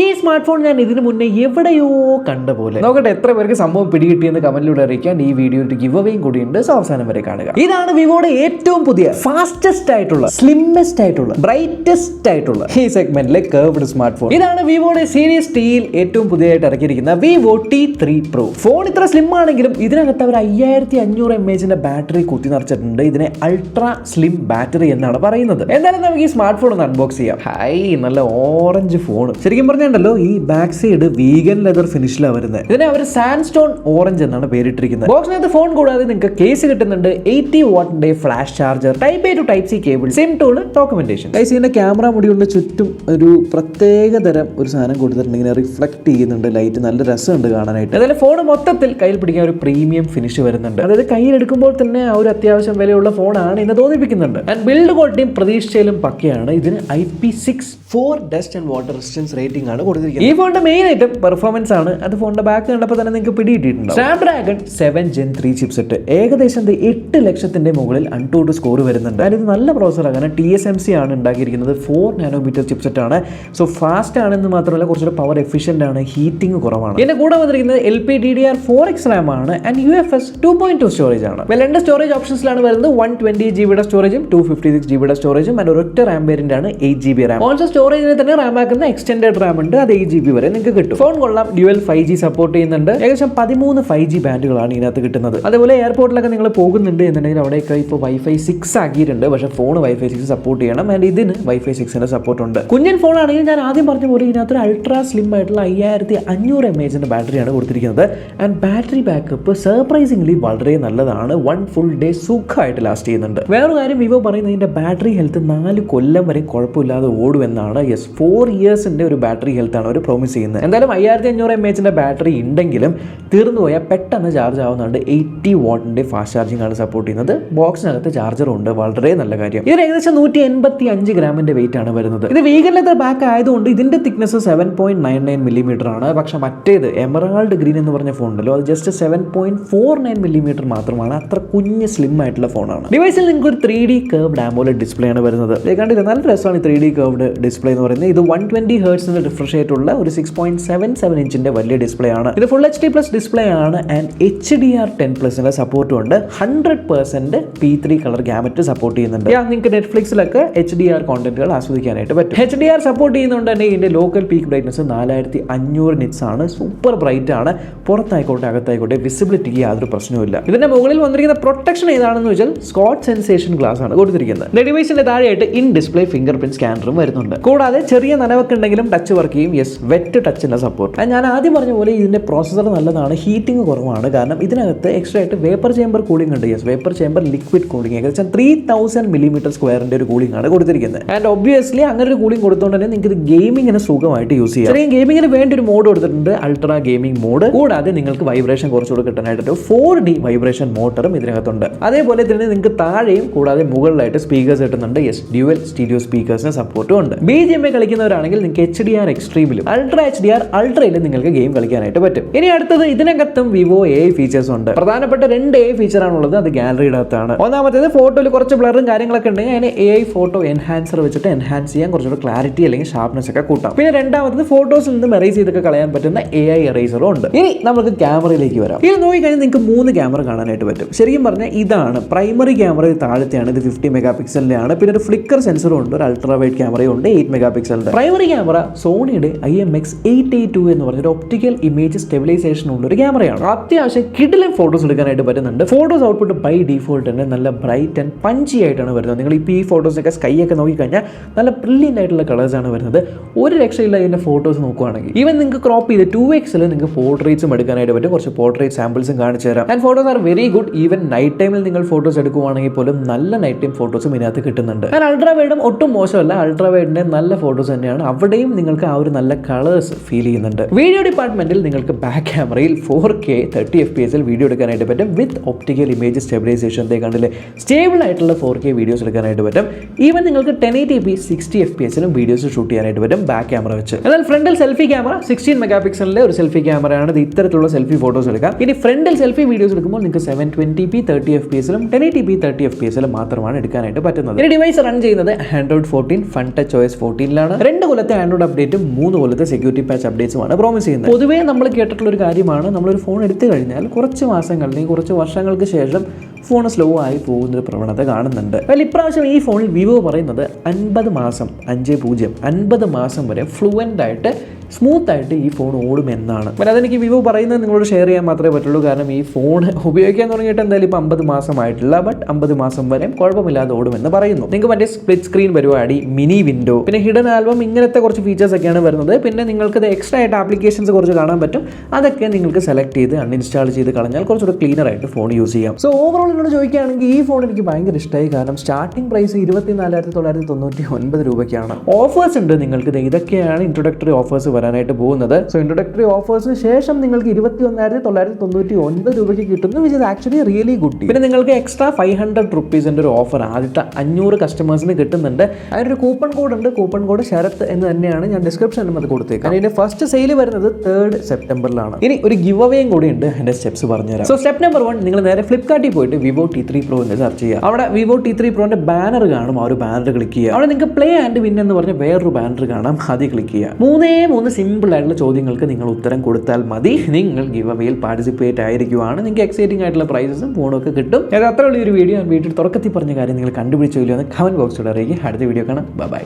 ഈ smart phone ഞാൻ ഇതിനു മുന്നേ എവിടെയോ കണ്ട പോലെ. നോക്കട്ടെ എത്ര പേർക്ക് സംഭവം പിടികിട്ടിയെന്ന് കമന്റിലൂടെ അറിയിക്കാൻ. ഈ വീഡിയോ ഗിവ് അവേയും കൂടിയുണ്ട്, അവസാനം വരെ കാണുക. ഇതാണ് വിവോയുടെ ഏറ്റവും പുതിയ ഫാസ്റ്റസ്റ്റ് ആയിട്ടുള്ള, സ്ലിമ്മസ്റ്റ് ആയിട്ടുള്ള, ബ്രൈറ്റസ്റ്റ് ആയിട്ടുള്ള ഈ സെഗ്മെന്റിലെ കർവ്ഡ് സ്മാർട്ട് ഫോൺ. ഇതാണ് വിവോയുടെ സീരീസ് ടിയിൽ ഏറ്റവും പുതിയതായിട്ട് ഇറക്കിയിരിക്കുന്ന വിവോ T3 Pro. ഫോൺ ഇത്ര സ്ലിം ആണെങ്കിലും ഇതിനകത്ത് അവർ 5500 mAh ബാറ്ററി കുത്തി നിറച്ചിട്ടുണ്ട്. ഇതിനെ അൾട്രാ സ്ലിം ബാറ്ററി എന്നാണ് പറയുന്നത്. എന്തായാലും നമുക്ക് ഈ സ്മാർട്ട് ഫോൺ ഒന്ന് അൺബോക്സ് ചെയ്യാം. ഹൈ, നല്ല ഓറഞ്ച് ഫോൺ. ശരിക്കും പറഞ്ഞല്ലോ ഈ ബാക്ക് സൈഡ് വീഗൻ ലെതർ ഫിനിഷിലാണ് വരുന്നത്. ഇതിനെ അവർ സാൻഡ്സ്റ്റോൺ ഓറഞ്ച് എന്നാണ് പേരിട്ടിരിക്കുന്നത്. ബോക്സിനകത്ത് ഫോൺ കൂടാതെ നിങ്ങൾക്ക് കേസ് കിട്ടുന്നുണ്ട്. 80 വാട്ടിന്റെ flash charger, Type A to Type C cable, SIM tool, documentation. ഇതിന്റെ ക്യാമറ മുടിയുള്ള ചുറ്റും ഒരു പ്രത്യേക തരം ഒരു സാധനം കൊടുത്തിട്ടുണ്ട്. ഇങ്ങനെ റിഫ്ലക്ട് ചെയ്യുന്നുണ്ട് ലൈറ്റ്, നല്ല രസമുണ്ട് കാണാനായിട്ട്. അതായത് ഫോൺ മൊത്തത്തിൽ കയ്യിൽ പിടിക്കാൻ ഒരു പ്രീമിയം ഫിനിഷ് വരുന്നുണ്ട്. അതായത് കയ്യിൽ എടുക്കുമ്പോൾ തന്നെ ആ ഒരു അത്യാവശ്യം വിലയുള്ള ഫോണാണ് എന്ന് തോന്നിപ്പിക്കുന്നുണ്ട്. ആൻഡ് ബിൽഡ് ക്വാളിറ്റിയും പ്രതീക്ഷിച്ചാലും പക്കയാണ്. ഇതിന് IP64 dust and water resistance rating ആണ് കൊടുത്തിരിക്കുന്നത്. ഈ ഫോണിന്റെ മെയിൻ ഐറ്റം പെർഫോമൻസ് ആണ്. അത് ഫോണിന്റെ ബാക്ക് കണ്ടപ്പോൾ തന്നെ നിങ്ങൾക്ക് പിടികിട്ടിട്ടുണ്ട്. സ്നാപ്ഡ്രാഗൺ 7 Gen 3 ചിപ്സെറ്റ്, ഏകദേശം 8 ലക്ഷത്തിന്റെ മുകളിൽ അൺടൂഡ് സ്കോർ വരുന്നുണ്ട്. ഇത് നല്ല പ്രോസറാണ്. TSMC ആണ് ഉണ്ടാക്കിയിരിക്കുന്നത്. 4 നാനോമീറ്റർ ചിപ്സെറ്റ് ആണ്. സോ ഫാസ്റ്റ് ആണെന്ന് മാത്രമല്ല കുറച്ചുകൂടെ പവർ എഫിഷ്യന്റ് ആണ്, ഹീറ്റിംഗ് കുറവാണ്. ഇതിന്റെ കൂടെ വന്നിരിക്കുന്നത് LPDDR4X RAM ആണ് ആൻഡ് UFS 2.2 സ്റ്റോറേജ് ആണ്. രണ്ട് സ്റ്റോറേജ് ഓപ്ഷൻസിലാണ് വരുന്നത്. 120 GB സ്റ്റോറേജും 256 GB സ്റ്റോറേജും ആൻഡ് ഒരൊറ്റ റാം വേരിയന്റ് ആണ് 8 GB റാം. ഓൾസോ സ്റ്റോറേജിനെ തന്നെ റാം ആക്കുന്ന എക്സ്റ്റൻഡഡ് റാം ഉണ്ട്. അത് 8 GB വരെ നിങ്ങൾക്ക് കിട്ടും. ഫോൺ കൊള്ളാം. ഡ്യുവൽ 5G സപ്പോർട്ട് ചെയ്യുന്നുണ്ട്. ഏകദേശം 13 5G ബാൻഡുകളാണ് ഇതിനകത്ത് കിട്ടുന്നത്. അതേപോലെ എയർപോർട്ടിലൊക്കെ നിങ്ങൾ പോകുന്നുണ്ട് എന്നുണ്ടെങ്കിൽ അവിടെയൊക്കെ ഇപ്പോൾ Wi-Fi 6 ആക്കിയിട്ടുണ്ട്. പക്ഷേ ഫോൺ Wi-Fi 6 സപ്പോർട്ട് ചെയ്യണം. ആൻഡ് ഇതിന് Wi-Fi 6 സപ്പോർട്ട് ഉണ്ട്. കുഞ്ഞൻ ഫോൺ ആണെങ്കിൽ ഞാൻ ആദ്യം പറഞ്ഞ പോലെ ഇതിനകത്ത് അൾട്രാ സ്ലിം ആയിട്ടുള്ള 5500 mAh ബാറ്ററിയാണ് കൊടുത്തിരിക്കുന്നത്. ആൻഡ് ബാറ്ററി ബാക്കപ്പ് സർപ്രൈസിംഗ്ലി വളരെ നല്ലതാണ്. 1 full day സുഖമായിട്ട് ലാസ്റ്റ് ചെയ്യുന്നുണ്ട്. വേറൊരു കാര്യം വിവോ പറയുന്നത് ഇതിന്റെ ബാറ്ററി ഹെൽത്ത് 4 കൊല്ലം വരെ കുഴപ്പമില്ലാതെ ഓടുമെന്നാണ്. 4 ഇയേഴ്സിന്റെ ഒരു ബാറ്ററി ഹെൽത്ത് ആണ് അവർ പ്രോമിസ് ചെയ്യുന്നത്. എന്തായാലും 5500 mAh ബാറ്ററി ഉണ്ടെങ്കിലും തീർന്നു പോയാൽ പെട്ടെന്ന് ചാർജ് ആവുന്നുണ്ട്. 80 വാട്ടിന്റെ ഫാസ്റ്റ് ചാർജിംഗ് ആണ് സപ്പോർട്ട് ചെയ്യുന്നത്. ബോക്സിനകത്ത് ചാർജറും ഉണ്ട്, വളരെ നല്ല കാര്യം. ഇതിന് ഏകദേശം 185 ഗ്രാമിന്റെ വെയിറ്റ് ആണ് വരുന്നത്. ഇത് വീഗൻ ലെതർ ബാക്ക് ആയതുകൊണ്ട് ഇതിന്റെ തിക്നെസ് 7.99 mm ആണ്. പക്ഷെ മറ്റേത് എമറാൾഡ് ഗ്രീൻ എന്ന് പറഞ്ഞ ഫോൺ ഉണ്ടല്ലോ, അത് ജസ്റ്റ് 7.49 mm മാത്രമാണ്. അത്ര കുഞ്ഞ് സ്ലിം ആയിട്ടുള്ള ഫോണാണ്. ഡിവൈസിൽ നിങ്ങൾക്ക് ഒരു 3D കർവ്ഡ് AMOLED ഡിസ്പ്ലേ ആണ് വരുന്നത്. കണ്ടില്ല, നല്ല രസമാണ് ഈ 3D കർവ്ഡ് ഡിസ്പ്ലേ എന്ന് പറയുന്നത്. ഇത് 120 Hz റിഫ്രഷ് റേറ്റ് ഉള്ള ഒരു 6.77 ഇഞ്ചിന്റെ വലിയ ഡിസ്പ്ലേ ആണ്. ഇത് ഫുൾ HD+ ഡിസ്പ്ലേ ആണ് ആൻഡ് HDR10+ സപ്പോർട്ടും ഉണ്ട്. 100% P3 കളർ ഗാമറ്റ് സപ്പോർട്ട് ചെയ്യുന്നുണ്ട്. നിങ്ങൾക്ക് നെറ്റ്ഫ്ലിക്സിലൊക്കെ HDR കോണ്ടന്റുകൾ ആസ്വദിക്കാനായിട്ട് പറ്റും. HDR സപ്പോർട്ട് ചെയ്യുന്നതുകൊണ്ട് തന്നെ ഇതിന്റെ ലോക്കൽ പീക്ക് ബ്രൈറ്റ്നസ് 4500 nits ആണ്. സൂപ്പർ ബ്രൈറ്റ് ആണ്. പുറത്തായിക്കോട്ടെ അകത്തായിക്കോട്ടെ വിസിബിലിറ്റിക്ക് യാതൊരു പ്രശ്നവുമില്ല. ഇതിന്റെ മുകളിൽ വന്നിരിക്കുന്ന പ്രൊട്ടക്ഷൻ ഏതാണെന്ന് വെച്ചാൽ സ്കോട്ട് സെൻസേഷൻ ഗ്ലാസ് ആണ് കൊടുത്തിരിക്കുന്നത്. ഡിവൈസിന്റെ താഴെയായിട്ട് ഇൻ ഡിസ്പ്ലേ ഫിംഗർ പ്രിന്റ് സ്കാനറും വരുന്നുണ്ട്. കൂടാതെ ചെറിയ നനവൊക്കെ ഉണ്ടെങ്കിലും ടച്ച് വർക്ക് ചെയ്യും. യെസ്, വെറ്റ് ടച്ചിന്റെ സപ്പോർട്ട്. ഞാൻ ആദ്യം പറഞ്ഞ പോലെ ഇതിന്റെ പ്രോസസർ നല്ലതാണ്, ഹീറ്റിംഗ് കുറവാണ്. കാരണം ഇതിനകത്ത് എക്സ്ട്രാ ആയിട്ട് വേപ്പർ ചേമ്പർ കൂളിംഗ് ഉണ്ട്. Yes, vapour chamber liquid cooling. ഏകദേശം 3000 mm² ഒരു കൂളിംഗ് ആണ് കൊടുത്തിരിക്കുന്നത്. ആൻഡ് ഒബ്വിയസ്ലി അങ്ങനെ ഒരു കൂളിംഗ് കൊടുത്തുകൊണ്ട് തന്നെ നിങ്ങൾക്ക് ഇത് ഗെയിമിങ്ങിന് സുഖമായിട്ട് യൂസ് ചെയ്യാം. ചെറിയ ഗെയിമിങ്ങിന് വേണ്ടി ഒരു മോഡ് കൊടുത്തിട്ടുണ്ട്, അൾട്രാ ഗെയിമിംഗ് മോഡ്. കൂടാതെ നിങ്ങൾക്ക് വൈബ്രേഷൻ കുറച്ചുകൂടെ കിട്ടാനായിട്ട് 4D വൈബ്രേഷൻ മോട്ടറും ഇതിനകത്തുണ്ട്. അതേപോലെ തന്നെ നിങ്ങൾക്ക് താഴെയും കൂടാതെ മുകളിലായിട്ട് സ്പീക്കേഴ്സ് കിട്ടുന്നുണ്ട്. യെസ്, ഡ്യുവൽ സ്റ്റീരിയോ സ്പീക്കേഴ്സിന് സപ്പോർട്ടും ഉണ്ട്. BGMI കളിക്കുന്നവരാണെങ്കിൽ നിങ്ങൾക്ക് HDR എക്സ്ട്രീമിലും അൾട്രാ HDR അൾട്രയിലും നിങ്ങൾക്ക് ഗെയിം കളിക്കാനായിട്ട് പറ്റും. ഇനി അടുത്തത്, ഇതിനകത്തും വിവോ AI ഫീച്ചേഴ്സ് ഉണ്ട്. പ്രധാനപ്പെട്ട 2 AI ഫീച്ചറാണുള്ളത്. അത് ഗാലറിയുടെ അകത്താണ്. ഒന്നാമത്തേത് ഫോട്ടോയിൽ കുറച്ച് ബ്ലറും കാര്യങ്ങളൊക്കെ ഉണ്ടെങ്കിൽ അതിനെ AI ഫോട്ടോ എൻഹാൻസർ വെച്ചിട്ട് എൻഹാൻസ് ചെയ്യാൻ കുറച്ചുകൂടെ ക്ലാരിറ്റി അല്ലെങ്കിൽ ഷാർപ്നെസ് ഒക്കെ കൂട്ടാം. പിന്നെ രണ്ടാമത്തത് ഫോട്ടോസിൽ നിന്ന് എറേസ് ചെയ്തൊക്കെ കളയാൻ പറ്റുന്ന AI എറേസറും ഉണ്ട്. ഇനി നമുക്ക് ക്യാമറയിലേക്ക് വരാം. ഇത് നോക്കിക്കഴിഞ്ഞാൽ നിങ്ങൾക്ക് 3 ക്യാമറ കാണാനായിട്ട് പറ്റും. ശരിക്കും പറഞ്ഞാൽ ഇതാണ് പ്രൈമറി ക്യാമറ, താഴത്തെയാണ്. ഇത് 50 മെഗാപിക്സലിന്റെ ആണ്. പിന്നെ ഒരു ഫ്ലിക്കർ സെൻസറും ഉണ്ട്, ഒരു അൾട്രാ വൈഡ് ക്യാമറയും ഉണ്ട് 8 മെഗാപിക്സലിന്റെ. പ്രൈമറി ക്യാമറ സോണിയുടെ IMX882 എന്ന് പറഞ്ഞൊരു ഒപ്റ്റിക്കൽ ഇമേജ് സ്റ്റെബിലൈസേഷൻ ഉള്ള ഒരു ക്യാമറയാണ്. അത്യാവശ്യം കിടിലൻ ഫോട്ടോസ് എടുക്കാനായിട്ട് പറ്റുന്നുണ്ട്. ഫോട്ടോസ് ഔട്ട്പുട്ട് ബൈ ഡീഫോൾട്ട് തന്നെ നല്ല ബ്രൈറ്റ് ആൻഡ് പഞ്ചി ആയിട്ടാണ് വരുന്നത്. നിങ്ങൾ ഇപ്പോൾ ഈ ഫോട്ടോസൊക്കെ സ്കൈ ഒക്കെ നോക്കിക്കഴിഞ്ഞാൽ നല്ല ബ്രില്യൻ്റ് ആയിട്ടുള്ള കളേഴ്സ് ആണ് വരുന്നത്. ഒരു രക്ഷയില്ല ഇതിന്റെ ഫോട്ടോസ് നോക്കുകയാണെങ്കിൽ. ഈവൻ നിങ്ങൾക്ക് ക്രോപ്പ് ചെയ്ത് 2x നിങ്ങൾക്ക് പോർട്രേറ്റ്സും എടുക്കാനായിട്ട് പറ്റും. കുറച്ച് പോർട്രേറ്റ് സാമ്പിൾസും കാണിച്ചു തരാം. And photos are very good. Even night ടൈമിൽ നിങ്ങൾ ഫോട്ടോസ് എടുക്കുവാണെങ്കിൽ പോലും നല്ല നൈറ്റ് ടൈം ഫോട്ടോസും ഇതിനകത്ത് കിട്ടുന്നുണ്ട്. ആൻഡ് അൾട്രാ വൈഡും ഒട്ടും മോശമല്ല. അൾട്രാ വൈഡിന്റെ നല്ല ഫോട്ടോസ് തന്നെയാണ്. അവിടെയും നിങ്ങൾക്ക് ആ ഒരു നല്ല കളേഴ്സ് ഫീൽ ചെയ്യുന്നുണ്ട്. വീഡിയോ ഡിപ്പാർട്ട്മെന്റിൽ നിങ്ങൾക്ക് ബാക്ക് ക്യാമറയിൽ 4K 30 FPS വീഡിയോ എടുക്കാനായിട്ട് പറ്റും വിത്ത് ഒപ്റ്റിക്കൽ ഇമേജ് സ്റ്റെബിലൈസേഷൻ. കണ്ടില്ലേ, സ്റ്റേബിൾ ആയിട്ടുള്ള 4K വീഡിയോസ് എടുക്കാനായിട്ട് പറ്റും. ഈവൻ നിങ്ങൾക്ക് 1080p 60 FPS വീഡിയോസ് ഷൂട്ട് ചെയ്യാനായിട്ട് പറ്റും ബാക്ക് ക്യാമറ വെച്ച്. എന്നാൽ ഫ്രണ്ടിൽ സെൽഫി ക്യാമറ 16 മെഗാപിക്സലിലെ ഒരു സെൽഫി ക്യാമറയാണ്. ഇത് ഇത്തരത്തിലുള്ള സെൽഫി ഫോട്ടോസ് എടുക്കാം. ഇനി ഫ്രണ്ടിൽ സെൽഫി വീഡിയോസ് എടുക്കുമ്പോൾ നിങ്ങൾക്ക് 720p 30 FPS 1080p 30 FPS മാത്രമാണ് എടുക്കാനായിട്ട് പറ്റുന്നത്. ഈ ഡിവൈസ് റൺ ചെയ്യുന്നത് Android 14 FunTouch OS 14 2 കൊല്ലത്തെ ആൻഡ്രോയിഡ് അപ്ഡേറ്റും വേർഷൻ 3 പോലത്തെ സെക്യൂരിറ്റി പാച്ച് അപ്ഡേറ്റ്സുമാണ് പ്രോമിസ് ചെയ്യുന്നത്. പൊതുവേ നമ്മൾ കേട്ടിട്ടുള്ള ഒരു കാര്യമാണ്, നമ്മളൊരു ഫോൺ എടുത്തു കഴിഞ്ഞാൽ കുറച്ച് മാസങ്ങൾ അല്ലെങ്കിൽ കുറച്ച് വർഷങ്ങൾക്ക് ശേഷം ഫോൺ സ്ലോ ആയി പോകുന്നൊരു പ്രവണത കാണുന്നുണ്ട്. ഇപ്രാവശ്യം ഈ ഫോണിൽ വിവോ പറയുന്നത് 50 മാസം 50 മാസം വരെ ഫ്ലുവൻ്റ് ആയിട്ട് സ്മൂത്ത് ആയിട്ട് ഈ ഫോൺ ഓടുമെന്നാണ്. അപ്പോൾ അതെനിക്ക് വിവോ പറയുന്നത് നിങ്ങളോട് ഷെയർ ചെയ്യാൻ മാത്രമേ പറ്റുള്ളൂ. കാരണം ഈ ഫോൺ ഉപയോഗിക്കാൻ തുടങ്ങിയിട്ട് എന്തായാലും ഇപ്പോൾ 50 മാസമായിട്ടില്ല, ബട്ട് 50 മാസം വരെ കുഴപ്പമില്ലാതെ ഓടുമെന്ന് പറയുന്നു. നിങ്ങൾക്ക് മറ്റേ സ്പ്ലിറ്റ് സ്ക്രീൻ പരിപാടി, മിനി വിൻഡോ, പിന്നെ ഹിഡൻ ആൽബം, ഇങ്ങനത്തെ കുറച്ച് ഫീച്ചേഴ്സ് ഒക്കെയാണ് വരുന്നത്. പിന്നെ നിങ്ങൾക്ക് ഇത് എക്സ്ട്രാ ആയിട്ട് ആപ്ലിക്കേഷൻസ് കുറച്ച് കാണാൻ പറ്റും. അതൊക്കെ നിങ്ങൾക്ക് സെലക്ട് ചെയ്ത് അൺഇൻസ്റ്റാൾ ചെയ്ത് കളഞ്ഞാൽ കുറച്ചുകൂടെ ക്ലീനർ ആയിട്ട് ഫോൺ യൂസ് ചെയ്യാം. സോ ഓവറോൾ എന്നോട് ചോദിക്കുകയാണെങ്കിൽ ഈ ഫോൺ എനിക്ക് ഭയങ്കര ഇഷ്ടമായി. കാരണം സ്റ്റാർട്ടിംഗ് പ്രൈസ് 24,999 രൂപയ്ക്കാണ്. ഓഫേഴ്സ് ഉണ്ട് നിങ്ങൾക്ക്. ഇതൊക്കെയാണ് ഇൻട്രൊഡക്ടറി ഓഫേഴ്സ് വരാനായിട്ട് പോകുന്നത്. സോ ഇൻട്രൊഡക്ടറി ഓഫേഴ്സിന് ശേഷം നിങ്ങൾക്ക് 21,999 രൂപയ്ക്ക് കിട്ടുന്നു, which is actually really good. പിന്നെ നിങ്ങൾക്ക് എക്സ്ട്രാ 500 റുപ്പീസിൻ്റെ ഒരു ഓഫർ ആദ്യത്തെ 500 കസ്റ്റമേഴ്സിന് കിട്ടുന്നുണ്ട്. അതിനൊരു കൂപ്പൺ കോഡ് ഉണ്ട്. കൂപ്പൺ കോഡ് ശരത്ത് എന്ന് തന്നെയാണ്. ഞാൻ ഡിസ്ക്രിപ്ഷനിലും അത് കൊടുത്തേക്കാം. അതിൻ്റെ ഫസ്റ്റ് സെയിൽ വരുന്നത് 3rd സെപ്റ്റംബറിലാണ്. ഇനി ഒരു ഗിവ് അവേയും കൂടി ഉണ്ട്. എൻ്റെ സ്റ്റെപ്സ് പറഞ്ഞുതരാം. സോ സ്റ്റെപ്പ് നമ്പർ 1, നിങ്ങൾ നേരെ ഫ്ലിപ്കാർട്ടിൽ പോയിട്ട് വിവോ T3 Pro എന്ന് സെർച്ച് ചെയ്യുക. അവിടെ വിവോ T3 Proന്റെ ബാനർ കാണും. ആ ഒരു ബാനർ ക്ലിക്ക് ചെയ്യുക. അവിടെ നിങ്ങൾക്ക് പ്ലേ ആൻഡ് വിൻ എന്ന് പറഞ്ഞ വേറൊരു ബാനർ കാണാം. അതിൽ ക്ലിക്ക് ചെയ്യുക. 3 സിമ്പിൾ ആയിട്ടുള്ള ചോദ്യങ്ങൾക്ക് നിങ്ങൾ ഉത്തരം കൊടുത്താൽ മതി. നിങ്ങൾ ഗിവ് അവേയിൽ പാർട്ടിസിപ്പേറ്റ് ആയിരിക്കുവാണ്. നിങ്ങൾക്ക് എക്സൈറ്റിംഗ് ആയിട്ടുള്ള പ്രൈസസും ഫോണും ഒക്കെ കിട്ടും. അത്ര വലിയൊരു വീഡിയോ ഞാൻ വീട്ടിൽ തുടക്കത്തിൽ പറഞ്ഞ കാര്യം നിങ്ങൾ കണ്ടുപിടിച്ചില്ലോ എന്ന് കമന്റ് ബോക്സിൽ അറിയിക്കുക. അടുത്ത വീഡിയോ കാണാം. ബൈ.